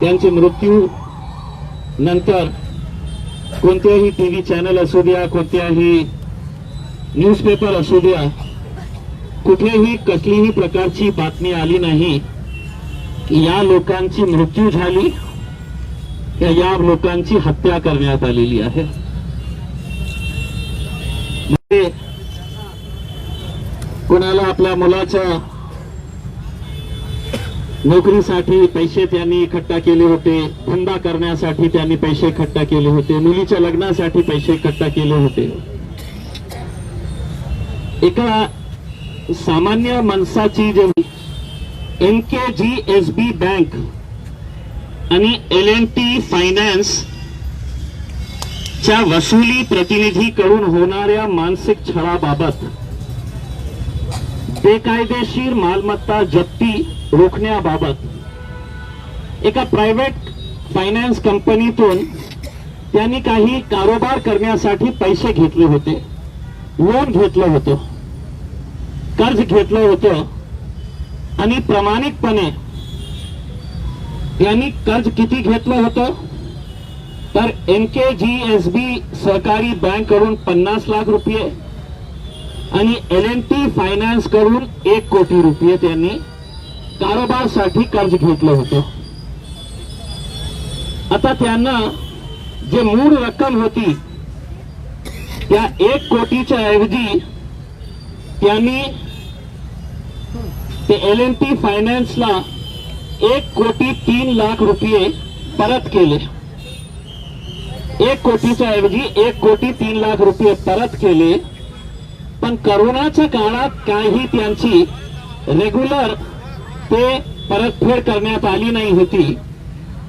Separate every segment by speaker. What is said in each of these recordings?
Speaker 1: त्यांचे मृत्यू नंतर कोणत्याही टीव्ही चॅनल असू द्या, कोणत्याही न्यूजपेपर असू द्या, कुठेही कसलीही प्रकारची बातमी आली नाही की या लोकांची मृत्यू झाली, या लोकांची हत्या करण्यात आलेली आहे. कोणाला आपल्या मुलाच्या नोकरीसाठी पैसे त्यांनी इकट्ठा केले होते, धंदा करण्यासाठी त्यांनी पैसे इकट्ठा केले होते, मुलीच्या लग्नासाठी पैसे इकट्ठा केले होते. एका सामान्य माणसाची जे NKGSB बँक आणि L&T फायनान्स च्या वसुली प्रतिनिधीकडून होणाऱ्या मानसिक छळाबाबत, बेकायदेशीर मालमत्ता जप्ती रोखण्याबाबत एका प्रायव्हेट फायनान्स कंपनीतून त्यांनी काही कारोबार करण्यासाठी पैसे घेतले होते, लोन घेतलं होतं, कर्ज घेतलं होतं आणि प्रामाणिकपणे त्यांनी कर्ज किती घेतलं होतं तर NKGSB सहकारी बँक कडून 50 लाख रुपये आणि L&T फायनान्स कडून 1 कोटी रुपये त्यांनी कारोबारसाठी कर्ज घेतलं होतं. आता त्यांना जे मूळ रक्कम होती त्या 1 कोटीच्या ऐवजी त्यांनी ते L&T फायनान्सला 1 कोटी 3 लाख रुपये परत केले. 1 कोटीच्या ऐवजी 1 कोटी 3 लाख रुपये परत केले. पण करोनाच्या काळात काही त्यांची रेग्युलर ते परतफेड करण्यात आली नाही होती.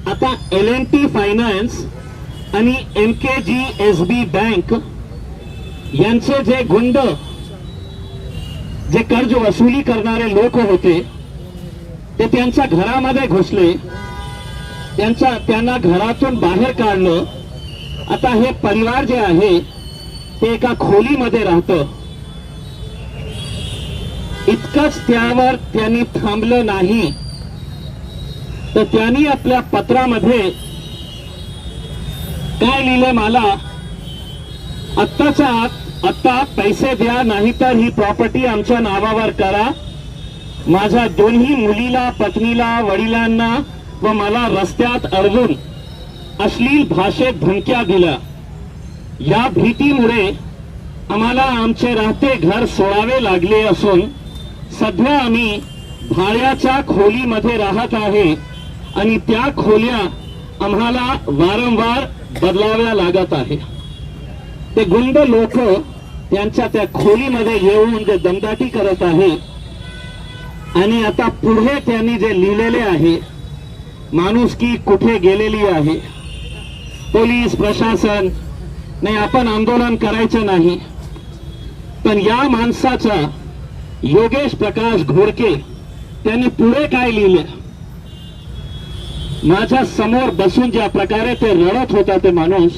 Speaker 1: आता L&T फायनान्स आणि NKGSB बँक यांचे जे गुंड, जे कर्ज वसुली करणारे लोक होते, ते त्यांच्या घरामध्ये घुसले, त्यांना घरातून बाहेर काढलं. आता हे परिवार जे आहे ते एका खोलीमध्ये राहतं. इतकंच त्यावर त्यांनी थांबलं नाही तर त्यांनी आपल्या पत्रामध्ये काय लिहिलं, मला आत्ताच्या आत्ता पैसे द्या, नाहीतर ही प्रॉपर्टी आमच्या नावावर करा. माझ्या दोन्ही मुलीला, पत्नीला, वडिलांना व मला रस्त्यात अडवून अश्लील भाषेत धमक्या दिल्या. या भीतीमुळे आम्हाला आमचे राहते घर सोडावे लागले असून सध्या आम्ही भाड्याच्या खोलीमध्ये राहत आहे आणि त्या खोल्या आम्हाला वारंवार बदलाव्या लागत आहे. ते गुंड लोक त्यांच्या त्या खोलीमध्ये येऊन जे दमदाटी करत आहे आणि आता पुढे त्यांनी जे लिहिलेले आहे, माणुसकी कुठे गेलेली आहे. पोलीस प्रशासन नाही, आपण आंदोलन करायचं नाही. पण या माणसाचा योगेश प्रकाश घोडके त्यांनी पुढे काय लिहिले, माझ्या समोर बसून ज्या प्रकारे ते रडत होता ते माणूस,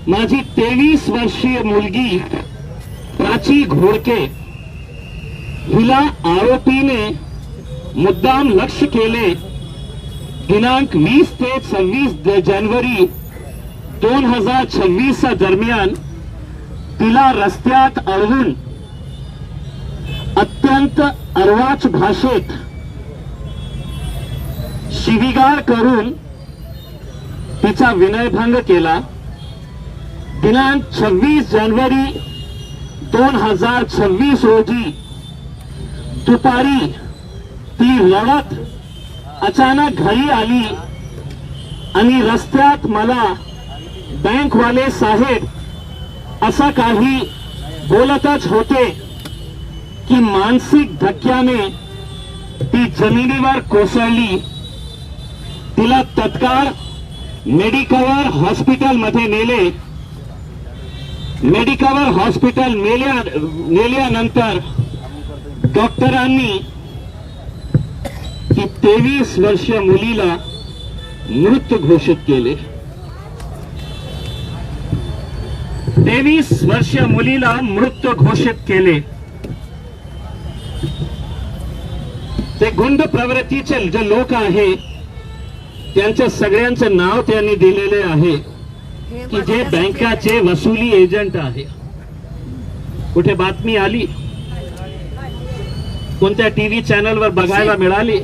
Speaker 1: माझी 23 वर्षीय मुलगी प्राची घोडके हिला आरोपीने मुद्दाम लक्ष्य केले. दिनांक 20 ते 26 जानेवारी 2026 दरम्यान तिला रस्त्यात अडवून अत्यंत अर्वाच भाषेत शिवीगाळ करून तिचा विनयभंग केला. दिनांक 26 जानेवारी 2026 रोजी दुपारी ती रडत अचानक घरी आली आणि रस्त्यात मला बँकवाले साहेब असं काही बोलतच होते की मानसिक धक्क्याने ती जमिनीवर कोसळली. तिला तत्काळ मेडिकवर हॉस्पिटलमध्ये नेले. मेडिकवर हॉस्पिटल नेल्यानंतर डॉक्टरांनी ती 23 वर्षीय मुलीला मृत घोषित केले. 23 वर्षीय मुलीला मृत घोषित केले. ते गुंड प्रवृत्तीचे जे लोक आहे त्यांच्या सगळ्यांचं नाव त्यांनी दिलेले आहे की जे बँकाचे वसुली एजंट आहे. कुठे बातमी आली, कोणत्या टीव्ही चॅनलवर बघायला मिळाली?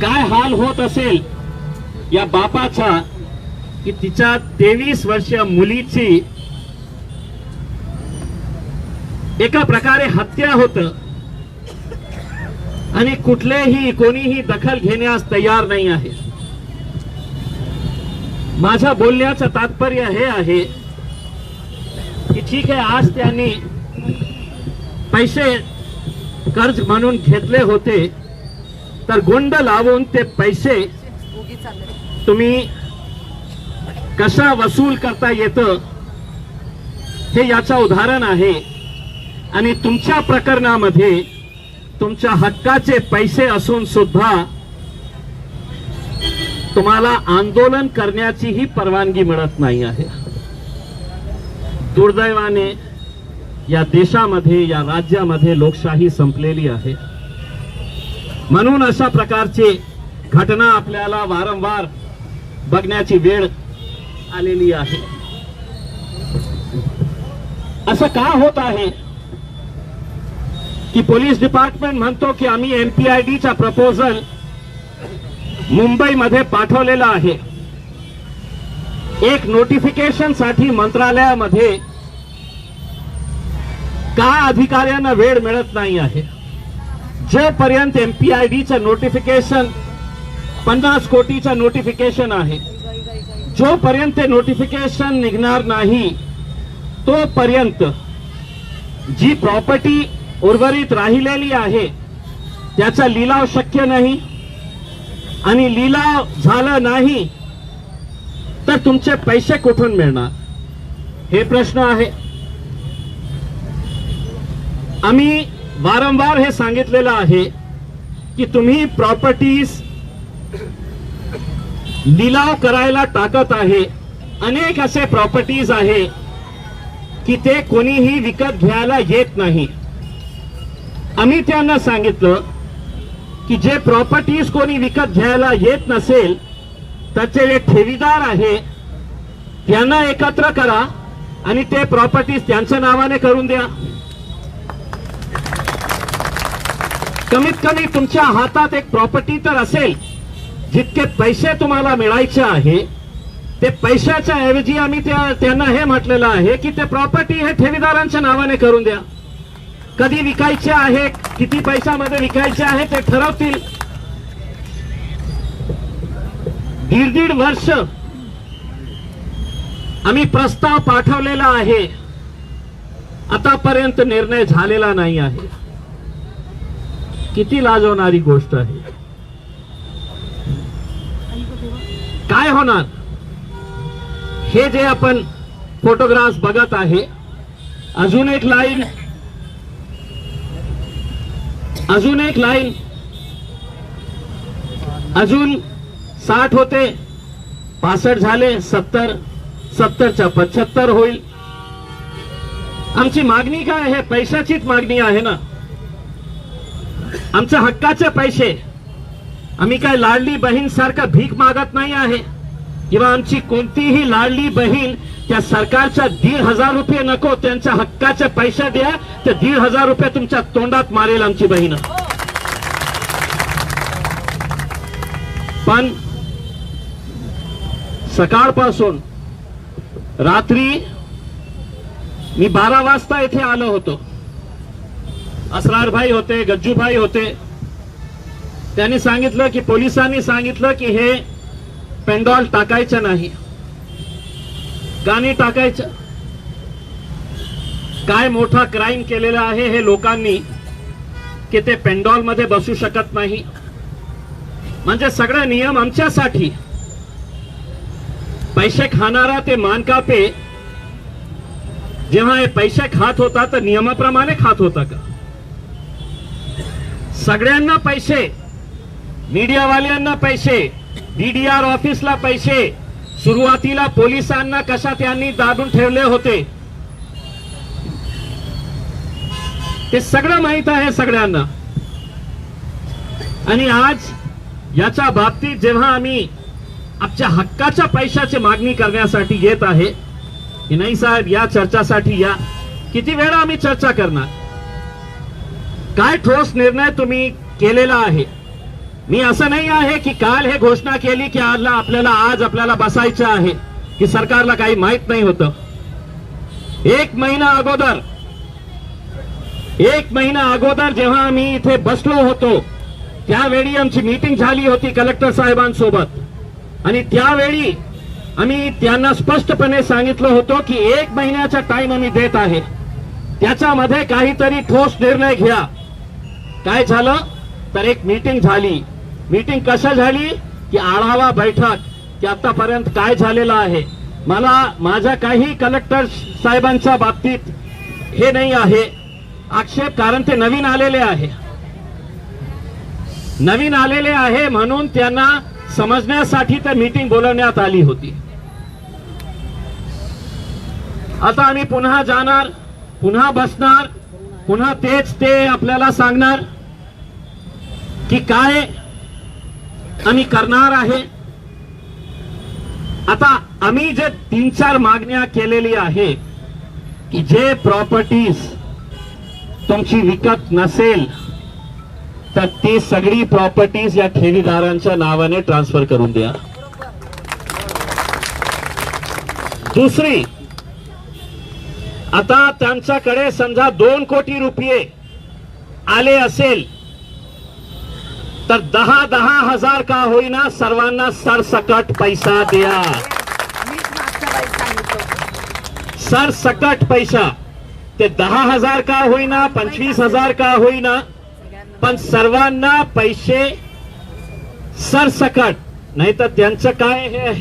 Speaker 1: काय हाल होत असेल या बापाचा की तिच्या 23 वर्षीय मुलीची एका प्रकारे हत्या होत आणि कोणीही दखल घेण्यास तयार नाही आहे. माझ्या बोलण्याचं तात्पर्य हे आहे की ठीक आहे, आज त्यांनी पैसे कर्ज म्हणून घेतले होते, तर गुंड लावून ते पैसे तुम्ही कशा वसूल करता येतं हे याचं उदाहरण आहे. आणि तुमच्या प्रकरणामध्ये तुमच्या हक्काचे पैसे असून सुद्धा तुम्हाला आंदोलन करण्याचीही परवानगी मिळत नाही आहे. दुर्दैवाने या देशामध्ये, या राज्यामध्ये लोकशाही संपलेली आहे. म्हणून अशा प्रकारची घटना आपल्याला वारंवार बघण्याची वेळ आलेली आहे. असं का होत आहे की पोलीस डिपार्टमेंट म्हणतो की आम्ही एमपीआयडीचा प्रपोजल मुंबईमध्ये पाठवलेला आहे. एक नोटिफिकेशन साठी मंत्रालयामध्ये का अधिकाऱ्यांना वेळ मिळत नाही आहे? जोपर्यंत एमपीआयडीचं नोटिफिकेशन 50 कोटीचं नोटिफिकेशन आहे, जोपर्यंत ते नोटिफिकेशन निघणार नाही तोपर्यंत जी प्रॉपर्टी उर्वरित राहिलेली आहे त्याचा लिलाव शक्य नाही. आणि लिलाव झाला नाही तर तुमचे पैसे कुठून मिळणार हे प्रश्न आहे. आम्ही वारंवार हे सांगितलेलं आहे की तुम्ही प्रॉपर्टीज लिलाव करायला टाकत आहे. अनेक असे प्रॉपर्टीज आहे की ते कोणीही विकत घ्यायला येत नाही. आम्ही त्यांना सांगितलं की जे प्रॉपर्टीज कोणी विकत घ्यायला येत नसेल त्याचे जे ठेवीदार आहे त्यांना एकत्र करा आणि ते प्रॉपर्टीज त्यांच्या नावाने करून द्या. कमीत कमी तुमच्या हातात एक प्रॉपर्टी तर असेल. जितके पैसे तुम्हाला मिळायचे आहे ते पैशाच्या ऐवजी आम्ही त्यांना हे म्हटलेलं आहे की ते प्रॉपर्टी हे ठेवीदारांच्या नावाने करून द्या. कधी विकायचे आहे, किती पैशामध्ये विकायचे आहे ते ठरवतील. 1.5 वर्ष आम्ही प्रस्ताव पाठवलेला आहे, आतापर्यंत निर्णय झालेला नाही आहे. किती लाजवणारी गोष्ट आहे. काय होणार? हे जे आपण फोटोग्राफ्स बघत आहे, अजून एक लाईन, अजून एक लाईन, अजून 60 होते, 65 झाले, 70, 70च्या 75 होईल. आमची मागणी काय आहे? पैशाचीच मागणी आहे ना. आमच्या हक्काचे पैसे. आम्ही काय लाडली बहीण सारखं भीक मागत नाही आहे, किंवा आमची कोणतीही लाडली बहीण त्या सरकारच्या 1,500 रुपये नको, त्यांच्या हक्काचे पैसे द्या, ते 1,500 रुपये तुमच्या तोंडात मारेल आमची बहीण. पण सकाळपासून रात्री मी 12 वाजता इथे आलो होतो. असरारभाई होते, गज्जूभाई होते. त्यांनी सांगितलं की पोलिसांनी सांगितलं की हे पेंडॉल टाकायचं नाही, गाणी टाकायचं. काय मोठा क्राईम केलेला आहे हे लोकांनी की ते पेंडॉल मध्ये बसू शकत नाही. म्हणजे सगळे नियम आमच्यासाठी. पैसे खाणारा ते मानकापे जेव्हा हे पैसे खात होता तर नियमाप्रमाणे खात होता का? सगळ्यांना पैसे, मीडियावाल्यांना पैसे, डीडीआर ऑफिसला पैसे, सुरुवातीला पोलिसांना कशा त्यांनी दाबून ठेवले होते ते सगळं माहित आहे सगळ्यांना. आणि आज याच्या बाबतीत जेव्हा आम्ही आमच्या हक्काच्या पैशाची मागणी करण्यासाठी येत आहे की नाही साहेब या चर्चासाठी या, किती वेळा आम्ही चर्चा करणार, काय ठोस निर्णय तुम्ही केलेला आहे. मी असं नाही आहे की काल हे घोषणा केली की आज आपल्याला बसायचं आहे, की सरकारला काही माहित नाही होतं. एक महिना अगोदर जेव्हा आम्ही इथे बसलो होतो त्यावेळी आमची मीटिंग झाली होती कलेक्टर साहेबांसोबत आणि त्यावेळी आम्ही त्यांना स्पष्टपणे सांगितलं होतं की 1 महिन्याचा टाइम आम्ही देत आहे, त्याच्यामध्ये काहीतरी ठोस निर्णय घ्या. काय झालं तर एक मीटिंग झाली. मीटिंग कशा झाली की आढावा बैठक, की आतापर्यंत काय झालेलं आहे. मला माझा काही कलेक्टर साहेबांच्या बाबतीत हे नाही आहे आक्षेप, कारण ते नवीन आलेले आहे म्हणून त्यांना समजण्यासाठी तर मीटिंग बोलवण्यात आली होती. आता आम्ही पुन्हा जाणार, पुन्हा बसणार, पुन्हा तेच ते आपल्याला सांगणार की काय आम्ही करणार आहे. आता आम्ही जे 3-4 मागण्या केलेली आहे की जे प्रॉपर्टीज तुमची विकत नसेल तर ती सगळी प्रॉपर्टीज या ठेवीदारांच्या नावाने ट्रान्सफर करून द्या. दुसरी, आता त्यांच्याकडे समजा 2 कोटी रुपये आले असेल तर 10 हजार का होईना सर्वांना सरसकट पैसा द्या. सरसकट पैसा, ते 10,000 का होईना 25,000 का होईना, पण सर्वांना पैसे सरसकट. नाही तर त्यांचं काय हे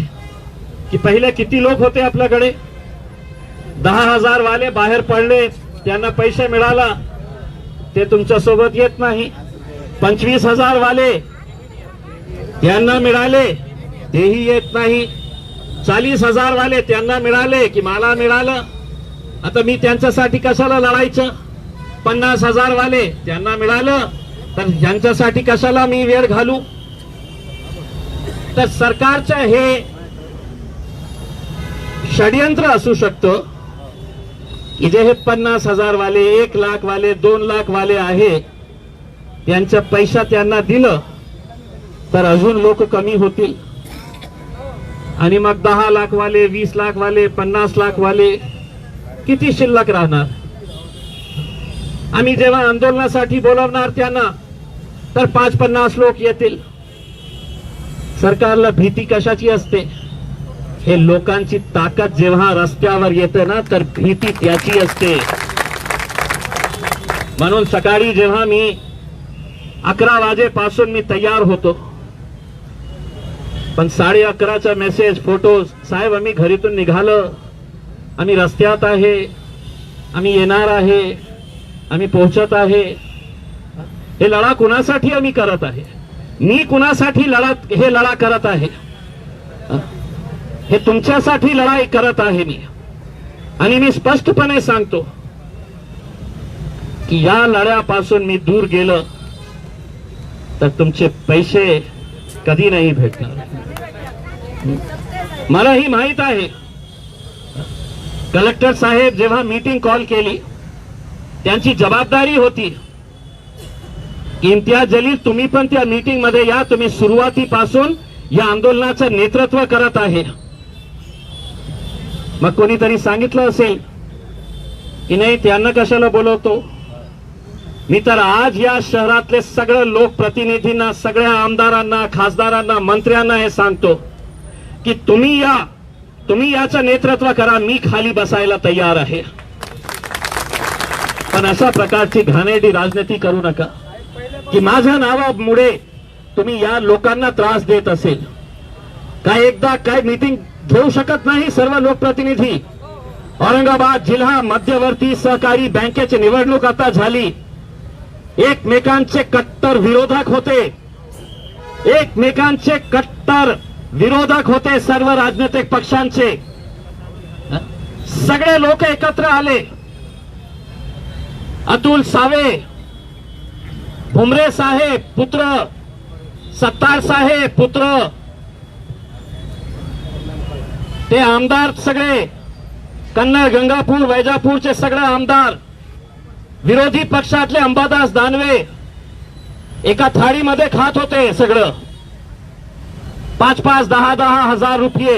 Speaker 1: की पहिले किती लोक होते आपल्याकडे, 10,000 वाले बाहेर पडले, त्यांना पैसे मिळाला, ते तुमच्या सोबत येत नाही. 25,000 वाले त्यांना मिळाले, तेही येत नाही. 40,000 वाले त्यांना मिळाले की मला मिळालं, आता मी त्यांच्यासाठी कशाला लढायचं. 50,000 वाले त्यांना मिळालं तर यांच्यासाठी कशाला मी वेळ घालू. तर सरकारचं हे षडयंत्र असू शकतं की जे हे 50,000 वाले, 1 लाख वाले, 2 लाख वाले आहे, त्यांचा पैसा त्यांना दिलं तर अजून लोक कमी होतील आणि मग 10 लाख वाले, 20 लाख वाले, 50 लाख वाले किती शिल्लक राहणार. आम्ही जेव्हा आंदोलनासाठी बोलवणार त्यांना तर 5-50 लोक येतील. सरकारला भीती कशाची असते, हे लोकांची ताकद जेव्हा रस्त्यावर येते ना तर भीती त्याची असते. म्हणून सकाळी जेव्हा मी 11 वाजेपासून मी तयार होतो, पण 11:30चा मेसेज, फोटो, साहेब आम्ही घरीतून निघालो, आम्ही रस्त्यात आहे, आम्ही येणार आहे, आम्ही पोहोचत आहे. हे लढा कुणासाठी आम्ही करत आहे, मी कुणासाठी हे लढा करत आहे, हे तुमच्यासाठी लढाई करत आहे मी. आणि मी स्पष्टपणे सांगतो की या लढ्यापासून मी दूर गेलो तर तुमचे पैसे कधी नाही भेटणार. मला ही माहित आहे, कलेक्टर साहेब जेव्हा मीटिंग कॉल केली त्यांची जबाबदारी होती की इम्तियाज जलील तुम्ही पण त्या मीटिंग मध्ये या, तुम्ही सुरुवातीपासून या आंदोलनाचं नेतृत्व करत आहे. मग कोणीतरी सांगितलं असेल की नाही त्यांना कशाला बोलवतो. मी तर आज या शहरातले सगळे लोकप्रतिनिधींना, सगळ्या आमदारांना, खासदारांना, मंत्र्यांना हे सांगतो की तुम्ही याचं नेतृत्व करा, मी खाली बसायला तयार आहे. पण अशा प्रकारची घाणेरडी राजनीती करू नका की माझ्या नावामुळे तुम्ही या लोकांना त्रास देत असेल. काय मीटिंग घेऊ शकत नाही सर्व लोकप्रतिनिधी. औरंगाबाद जिल्हा मध्यवर्ती सहकारी बँकेची निवडणूक आता झाली, एकमेकांचे कट्टर विरोधक होते सर्व राजनैतिक पक्षांचे. सगळे लोक एकत्र आले. अतुल सावे, भुमरे साहेब पुत्र सत्तार साहेब पुत्र, ते आमदार सगळे कन्नड, गंगापूर, वैजापूरचे सगळे आमदार, विरोधी पक्षातले अंबादास दानवे एका थाळीमध्ये खात होते सगळं. 5-5, 10-10 हजार रुपये,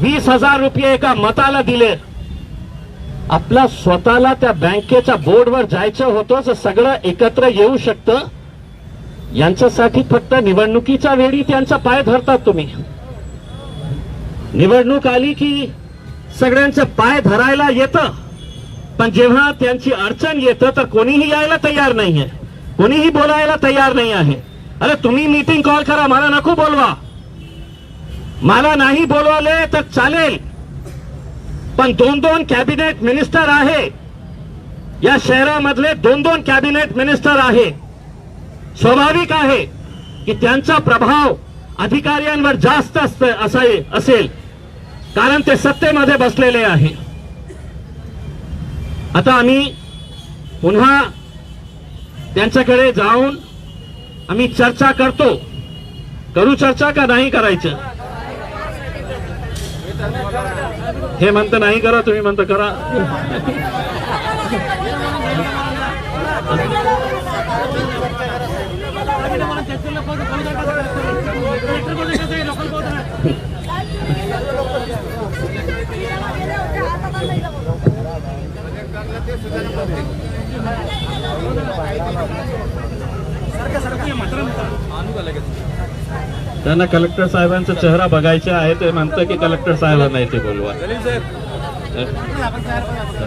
Speaker 1: 20,000 रुपये एका मताला दिले. आपला स्वतःला त्या बँकेच्या बोर्डवर जायचं होतं, तर सगळं एकत्र येऊ शकतं. यांच्यासाठी फक्त निवडणुकीच्या वेळी त्यांचा पाय धरतात तुम्ही. निवडणूक आली की सगळ्यांचे पाय धरायला येतं, पण जेव्हा त्यांची अडचण येतं तर कोणीही यायला तयार नाहीये, कोणीही बोलायला तयार नाही आहे. अरे तुम्ही मीटिंग कॉल करा, मला नको बोलवा. मला नाही बोलवले तर चालेल, पण 2-2 कॅबिनेट मिनिस्टर आहे या शहरामधले, 2-2 कॅबिनेट मिनिस्टर आहे. स्वाभाविक आहे की त्यांचा प्रभाव अधिकाऱ्यांवर जास्त असेल, कारण ते सत्तेमध्ये बसलेले आहे. आता आम्ही पुन्हा त्यांच्याकडे जाऊन आम्ही चर्चा करू चर्चा का नाही करायचं? हे म्हणतं नाही करा, तुम्ही म्हणता करा. त्यांना कलेक्टर साहेबांचा चेहरा बघायचा आहे, ते म्हणतं की कलेक्टर साहेबांना इथे बोलवा.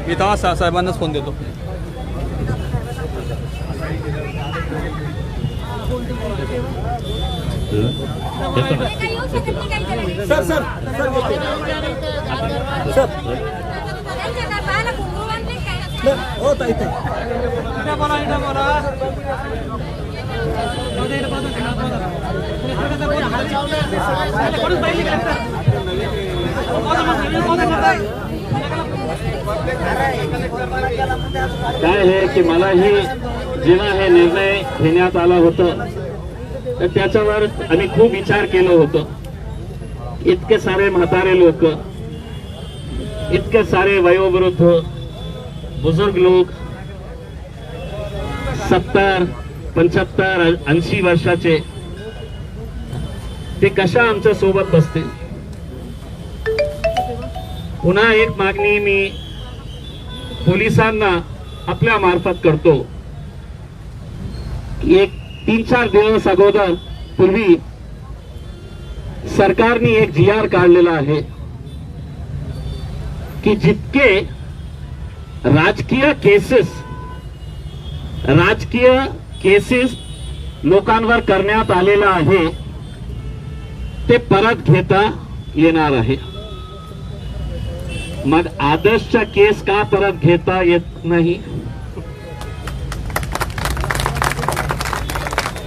Speaker 2: मी तेव्हा साहेबांनाच फोन देतो.
Speaker 3: सर सर सर हो ताई
Speaker 1: काय आहे की मलाही जेव्हा हे निर्णय घेण्यात आला होता तर त्याच्यावर आम्ही खूप विचार केलं होतं. इतके सारे म्हातारे लोक, इतके सारे वयोवृद्ध बुजुर्ग लोक, 70, 75, 80 वर्षाचे, ते कशा आमच्या सोबत बसतील? पुन्हा एक मागणी मी पोलिसांना आपल्या मार्फत करतो की एक 3-4 दिवस अगोदर पूर्वी सरकारने एक GR काढलेला आहे की जितके राजकीय केसेस लोकांवर करण्यात आलेला आहे ते परत घेता येणार आहे. मग आदर्शच्या केस का परत घेता येत नाही?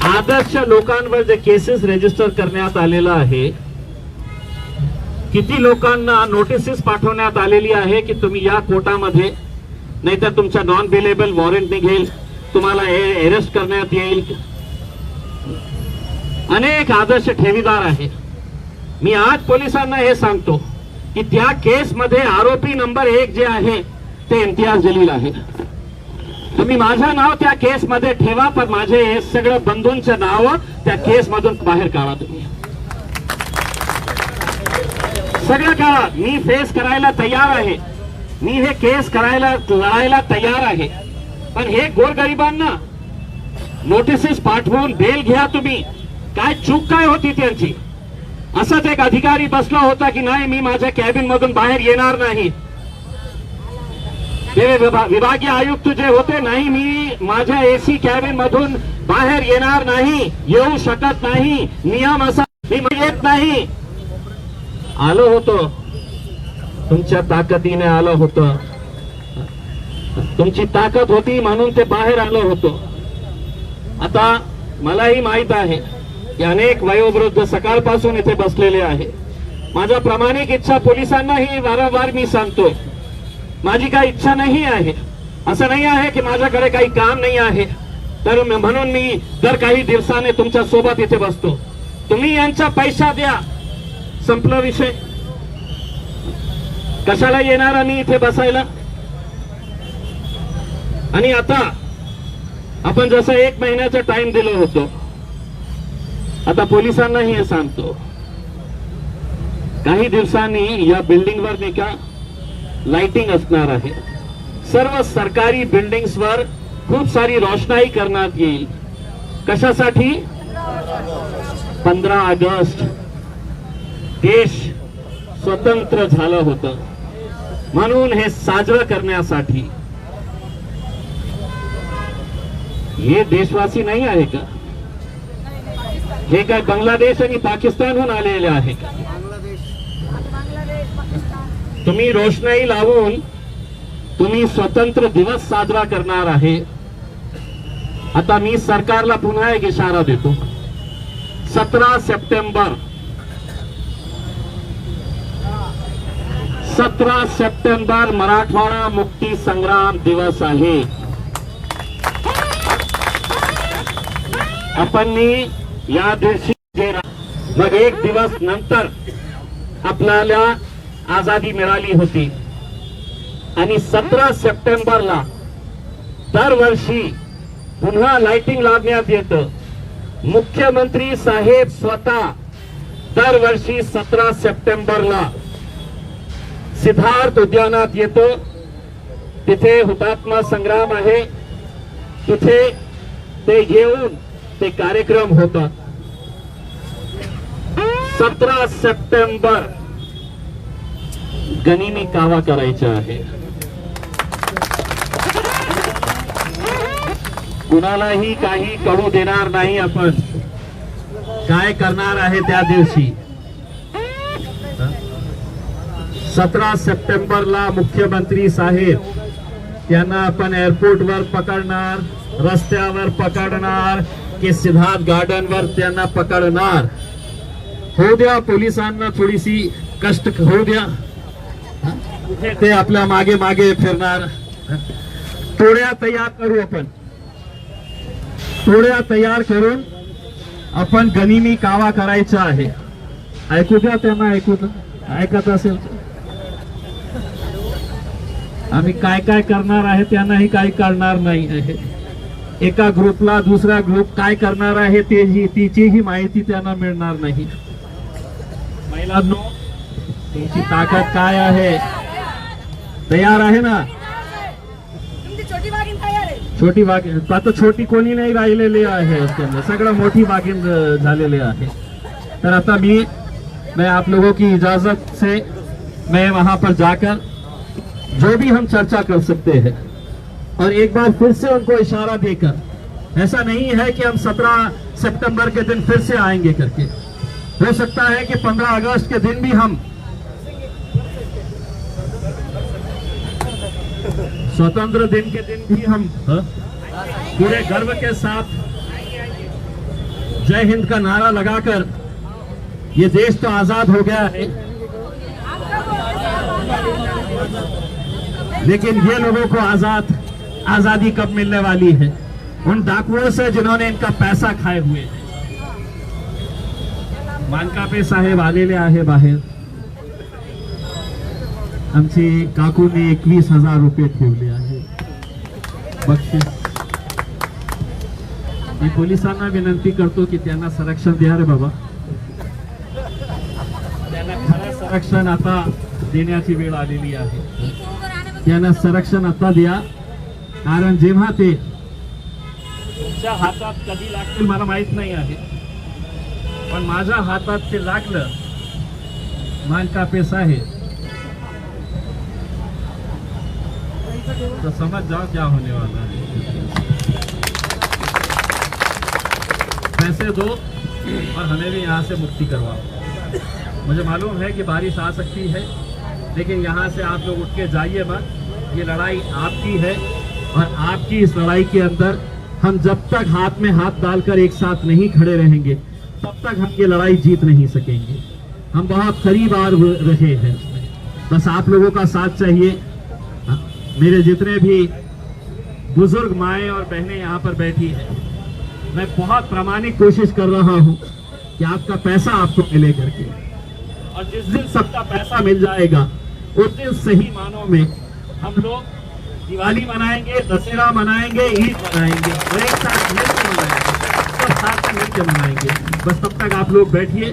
Speaker 1: आदर्श लोकांवर जे केसेस रजिस्टर करण्यात आलेला आहे, किती लोकांना नोटिसेस पाठवण्यात आलेली आहे की तुम्ही या कोर्टामध्ये, नाहीतर तुमचा नॉन बेलेबल वॉरंट निघेल, तुम्हाला अरेस्ट करण्यात येईल. अनेक आदर्श ठेवीदार आहे. मी आज पोलिसांना हे सांगतो की त्या केस मध्ये आरोपी नंबर 1 जे आहे ते इम्तियाज जलील आहे. तुम्ही माझं नाव त्या केस मध्ये ठेवा, पण माझे हे सगळं बंधूंचं नाव त्या केस मधून बाहेर काढा. तुम्ही सगळं काढा. मी फेस करायला तयार आहे, मी हे केस लढायला तयार आहे. पण हे गोरगरिबांना नोटिसेस पाठवून बेल घ्या तुम्ही. काय चूक काय होती त्यांची? असाच एक अधिकारी बसला होता की नाही, मी माझ्या कॅबिन मधून बाहेर येणार नाही. ते विभागीय आयुक्त जे होते, नाही मी माझ्या AC कॅबिन मधून बाहेर येणार नाही, येऊ शकत नाही, नियम असा, मी येत नाही. आलो होतो, तुमच्या ताकदीने आलं होतं, तुमची ताकद होती म्हणून ते बाहेर आलो होतो. आता मलाही माहित आहे की अनेक वयोवृद्ध सकाळपासून इथे बसलेले आहे. माझ्या प्रामाणिक इच्छा पोलिसांनाही वारंवार मी सांगतो, माझी काही इच्छा नाही आहे. असं नाही आहे की माझ्याकडे काही काम नाही आहे. तर म्हणून मी दर काही दिवसाने तुमच्या सोबत इथे बसतो. तुम्ही यांचा पैसा द्या, संपला विषय. कशाला येणार आम्ही इथे बसायला. आणि आता आपण जसं 1 महिन्याचा टाइम दिलो होतो, आता पोलिसांनाही हे सांगतो, काही दिवसांनी या बिल्डिंगवर नाही का लाइटिंग असणार आहे. सर्व सरकारी बिल्डिंग्सवर खूप सारी रोषणाई करण्यात येईल. कशासाठी? 15 ऑगस्ट देश स्वतंत्र झालं होतं म्हणून हे साजरं करण्यासाठी. हे देशवासी नाही आहे का? हे काय बांगलादेश आणि पाकिस्तानहून आलेले आहे का? तुम्ही रोषणाई लावून तुम्ही स्वतंत्र दिवस साजरा करणार आहे. आता मी सरकारला पुन्हा एक इशारा देतो. 17 सप्टेंबर मराठवाडा मुक्ती संग्राम दिवस आहे. आपण या दिवशी मग 1 दिवस नंतर आपल्याला आजादी मिळाली होती आणि 17 सप्टेंबरला दरवर्षी पुन्हा लाइटिंग लावण्यात येतं. मुख्यमंत्री साहेब स्वतः दरवर्षी 17 सप्टेंबरला सिद्धार्थ उद्यानात येतो. तिथे हुतात्मा संग्राम आहे, तिथे ते येऊन ते कार्यक्रम होतात. 17 सप्टेंबर गनिमी कावा करायचा आहे. कुणालाही काही कळू देणार नाही आपण काय करणार आहे त्या दिवशी. 17 सप्टेंबरला मुख्यमंत्री साहेब त्यांना आपण एअरपोर्टवर पकडणार, रस्त्यावर पकडणार की सिद्धार्थ गार्डनवर त्यांना पकडणार. होऊ द्या पोलिसांना थोडीशी कष्ट होऊ द्या, ते आपल्या मागे मागे फिरणार. टोळ्या तयार करू आपण, टोळ्या तयार करून आपण गनिमी कावा करायचा आहे. ऐकू द्या त्यांना, ऐकत असेल आम्ही काय काय करणार आहे त्यांनाही काही कळणार नाही आहे. एका ग्रुपला दुसरा ग्रुप काय करणार आहे तिचीही माहिती त्यांना मिळणार नाही. महिलांनो, तुमची ताकद काय आहे? तयार आहे ना? छोटी वाघीण आता छोटी कोणी नाही राहिलेली आहे, सगळं मोठी वाघीण झालेले आहे. तर आता मैं आप लोगों की इजाजत से मैं वहां पर जाकर जो भी हम चर्चा कर सकते हैं और एक बार फिर से उनको इशारा देकर, ऐसा नहीं है कि हम 17 सितंबर के दिन फिर से आएंगे करके, हो सकता है कि 15 अगस्त के दिन भी हम स्वतंत्र दिन के दिन भी हम पूरे गर्व के साथ जय हिंद का नारा लगाकर, ये देश तो आजाद हो गया है लेकिन ये लोगों को आजादी कब मिलने वाली है? उन डाकुओं से जिन्होंने इनका पैसा खाए हुए हैं. मानकापे साहेब आलेले आहे बाहेर. आमचे काकूने 21,000 रुपये ठेवले आहे बक्षीस. मी पोलिसांना विनंती करतो की त्यांना संरक्षण द्या रे बाबा. त्यांना खरं संरक्षण आता देण्याची वेळ आलेली आहे. त्यांना संरक्षण आता द्या, कारण जेव्हा ते तुमच्या हातात कधी लागतील मला माहित नाही आहे, पण माझ्या हातात ते लागलं मानकापे साहेब तो समझ जाओ क्या होने वाला है. पैसे दो और हमें भी यहाँ से मुक्ति करवाओ. मुझे मालूम है कि बारिश आ सकती है, लेकिन यहाँ से आप लोग उठ के जाइए मत. ये लड़ाई आपकी है और आपकी इस लड़ाई के अंदर हम जब तक हाथ में हाथ डालकर एक साथ नहीं खड़े रहेंगे तब तक हम ये लड़ाई जीत नहीं सकेंगे. हम बहुत करीब आ रहे हैं, बस आप लोगों का साथ चाहिए. मेरे जितने भी बुजुर्ग माएं और बहनें यहाँ पर बैठी हैं, मैं बहुत प्रामाणिक कोशिश कर रहा हूँ कि आपका पैसा आपको मिले करके, और जिस दिन सबका पैसा मिल जाएगा उस दिन सही मानों में हम लोग दिवाली मनाएंगे, दशहरा मनाएंगे, ईद मनाएंगे और एक साथ मिलकर मनाएंगे, सब साथ में मिलकर मनाएंगे। बस तब तक आप लोग बैठिए,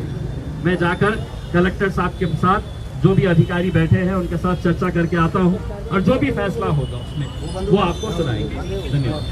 Speaker 1: मैं जाकर कलेक्टर साहब के साथ जो भी अधिकारी बैठे हैं उनके साथ चर्चा करके आता हूं और जो भी फैसला होगा उसमें वो आपको सुनाएंगे। धन्यवाद।